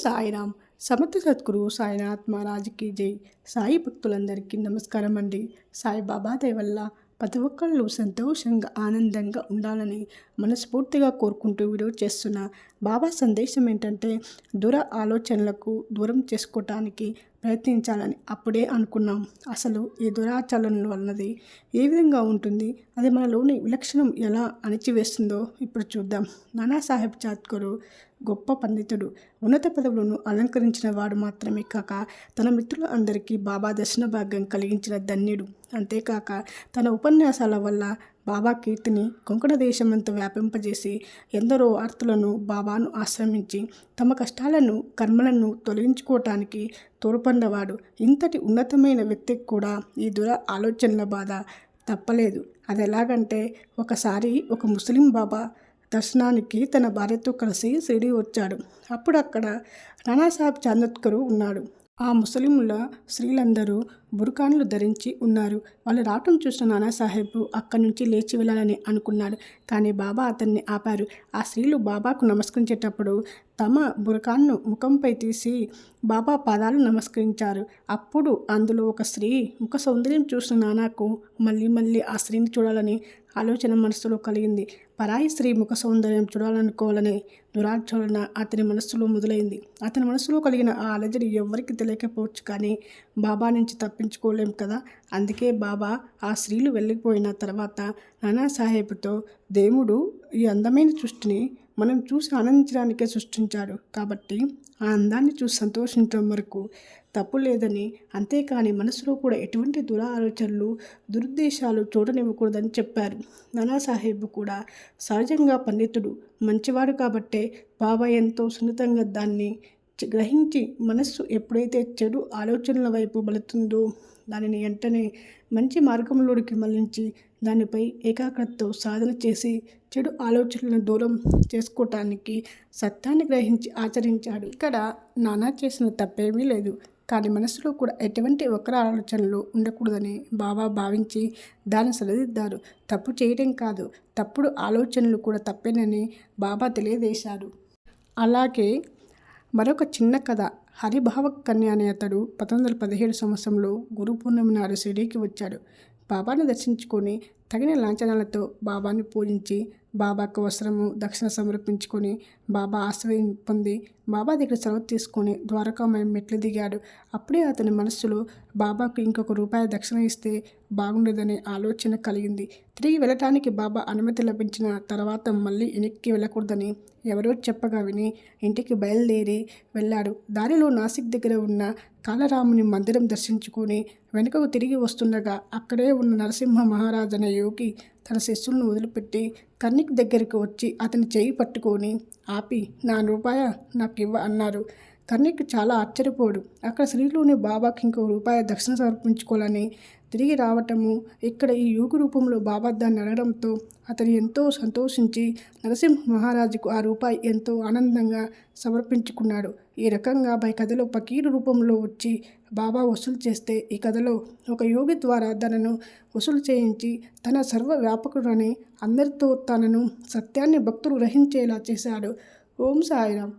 సాయిరామ్. సమర్థ సద్గురు సాయినాథ్ మహారాజ్కి జై. సాయి భక్తులందరికీ నమస్కారం అండి. సాయిబాబా దయ వల్ల ప్రతి ఒక్కళ్ళు సంతోషంగా ఆనందంగా ఉండాలని మనస్ఫూర్తిగా కోరుకుంటూ వీడియో చేస్తున్న బాబా సందేశం ఏంటంటే, దూర ఆలోచనలకు దూరం చేసుకోవటానికి ప్రయత్నించాలని అప్పుడే అనుకున్నాం. అసలు ఈ దురాచరణల వలనది ఏ విధంగా ఉంటుంది, అది మనలోని విలక్షణం ఎలా అణిచివేస్తుందో ఇప్పుడు చూద్దాం. నానాసాహెబ్ చాత్కరు గొప్ప పండితుడు, ఉన్నత పదవులను అలంకరించిన వాడు మాత్రమే కాక తన మిత్రుల అందరికీ బాబా దర్శన భాగ్యం కలిగించిన ధన్యుడు. అంతేకాక తన ఉపన్యాసాల వల్ల బాబా కీర్తిని కొంకణ దేశమంతా వ్యాపింపజేసి ఎందరో ఆర్తులను బాబాను ఆశ్రమించి తమ కష్టాలను కర్మలను తొలగించుకోవటానికి తోడ్పడినవాడు. ఇంతటి ఉన్నతమైన వ్యక్తికి కూడా ఈ దుర ఆలోచనల బాధ తప్పలేదు. అది ఎలాగంటే, ఒకసారి ఒక ముస్లిం బాబా దర్శనానికి తన భార్యతో కలిసి షిరిడీ వచ్చాడు. అప్పుడు అక్కడ నానాసాహెబ్ చాందోద్కర్ ఉన్నాడు. ఆ ముస్లింల స్త్రీలందరూ బుర్ఖాన్లు ధరించి ఉన్నారు. వాళ్ళు రావటం చూసిన నానాసాహెబ్ అక్కడి నుంచి లేచి వెళ్ళాలని అనుకున్నాడు. కానీ బాబా అతన్ని ఆపారు. ఆ స్త్రీలు బాబాకు నమస్కరించేటప్పుడు తమ బుర్ఖాన్ను ముఖంపై తీసి బాబా పాదాలు నమస్కరించారు. అప్పుడు అందులో ఒక స్త్రీ ముఖ సౌందర్యం చూసిన నానాకు మళ్ళీ మళ్ళీ ఆ స్త్రీని చూడాలని ఆలోచన మనసులో కలిగింది. పరాయి స్త్రీ ముఖ సౌందర్యం చూడాలనుకోవాలనే దురాచరణ అతని మనస్సులో మొదలైంది. అతని మనసులో కలిగిన ఆ అలజడి ఎవరికి తెలియకపోవచ్చు, కానీ బాబా నుంచి తప్పించుకోలేం కదా. అందుకే బాబా ఆ స్త్రీలు వెళ్ళిపోయిన తర్వాత నానాసాహెబ్తో, దేవుడు ఈ అందమైన సృష్టిని మనం చూసి ఆనందించడానికే సృష్టించాడు, కాబట్టి ఆ అందాన్ని చూసి సంతోషించడం వరకు తప్పు లేదని, అంతేకాని మనసులో కూడా ఎటువంటి ఆలోచనలు దురుద్దేశాలు చూడనివ్వకూడదని చెప్పారు. నానాసాహెబ్ కూడా సహజంగా పండితుడు, మంచివాడు కాబట్టే బాబా ఎంతో సున్నితంగా దాన్ని గ్రహించి, మనస్సు ఎప్పుడైతే చెడు ఆలోచనల వైపు బలుతుందో దానిని వెంటనే మంచి మార్గంలోకి మళ్లించి దానిపై ఏకాగ్రతతో సాధన చేసి చెడు ఆలోచనలను దూరం చేసుకోవటానికి సత్యాన్ని గ్రహించి ఆచరించాడు. ఇక్కడ నానా చేసిన తప్పేమీ లేదు, కానీ మనసులో కూడా ఎటువంటి వక్ర ఆలోచనలు ఉండకూడదని బాబా భావించి దాన్ని సరిదిద్దారు. తప్పు చేయడం కాదు, తప్పుడు ఆలోచనలు కూడా తప్పేనని బాబా తెలియజేశారు. అలాగే మరొక చిన్న కథ. హరిభావక్ కన్య అనే అతడు 1917 సంవత్సరంలో గురు పూర్ణిమ నాడు షిరిడీకి వచ్చాడు. బాబాను దర్శించుకొని తగిన లాంఛనాలతో బాబాను పూజించి బాబాకు వస్త్రము దక్షిణ సమర్పించుకొని బాబా ఆశ్రయం పొంది బాబా దగ్గర సెలవు తీసుకొని ద్వారకామయం మెట్లు దిగాడు. అప్పుడే అతని మనస్సులో బాబాకు ఇంకొక రూపాయి దక్షిణ ఇస్తే బాగుండేదనే ఆలోచన కలిగింది. తిరిగి వెళ్ళటానికి బాబా అనుమతి లభించిన తర్వాత మళ్ళీ వెనక్కి వెళ్ళకూడదని ఎవరో చెప్పగా విని ఇంటికి బయలుదేరి వెళ్ళాడు. దారిలో నాసిక్ దగ్గర ఉన్న కాలరాముని మందిరం దర్శించుకొని వెనుకకు తిరిగి వస్తుండగా అక్కడే ఉన్న నరసింహ మహారాజ్ అనే యోగి తన శిష్యులను వదిలిపెట్టి కర్ణిక్ దగ్గరికి వచ్చి అతని చేయి పట్టుకొని ఆపి, నా రూపాయ నాకు ఇవ్వ అన్నారు. కర్ణిక్ చాలా ఆశ్చర్యపోడు. అక్కడ శ్రీలోని బాబాకి ఇంకో రూపాయి దక్షిణ సమర్పించుకోవాలని తిరిగి రావటము, ఇక్కడ ఈ యోగి రూపంలో బాబా దాన్ని అడగడంతో అతను ఎంతో సంతోషించి నరసింహ మహారాజుకు ఆ రూపాయి ఎంతో ఆనందంగా సమర్పించుకున్నాడు. ఈ రకంగా పై కథలో ఫకీరు రూపంలో వచ్చి బాబా వసూలు చేస్తే, ఈ కథలో ఒక యోగి ద్వారా తనను వసూలు చేయించి తన సర్వ వ్యాపకుడని అందరితో తనను సత్యాన్ని భక్తులు గ్రహించేలా చేశాడు. ఓం సాయిరామ్.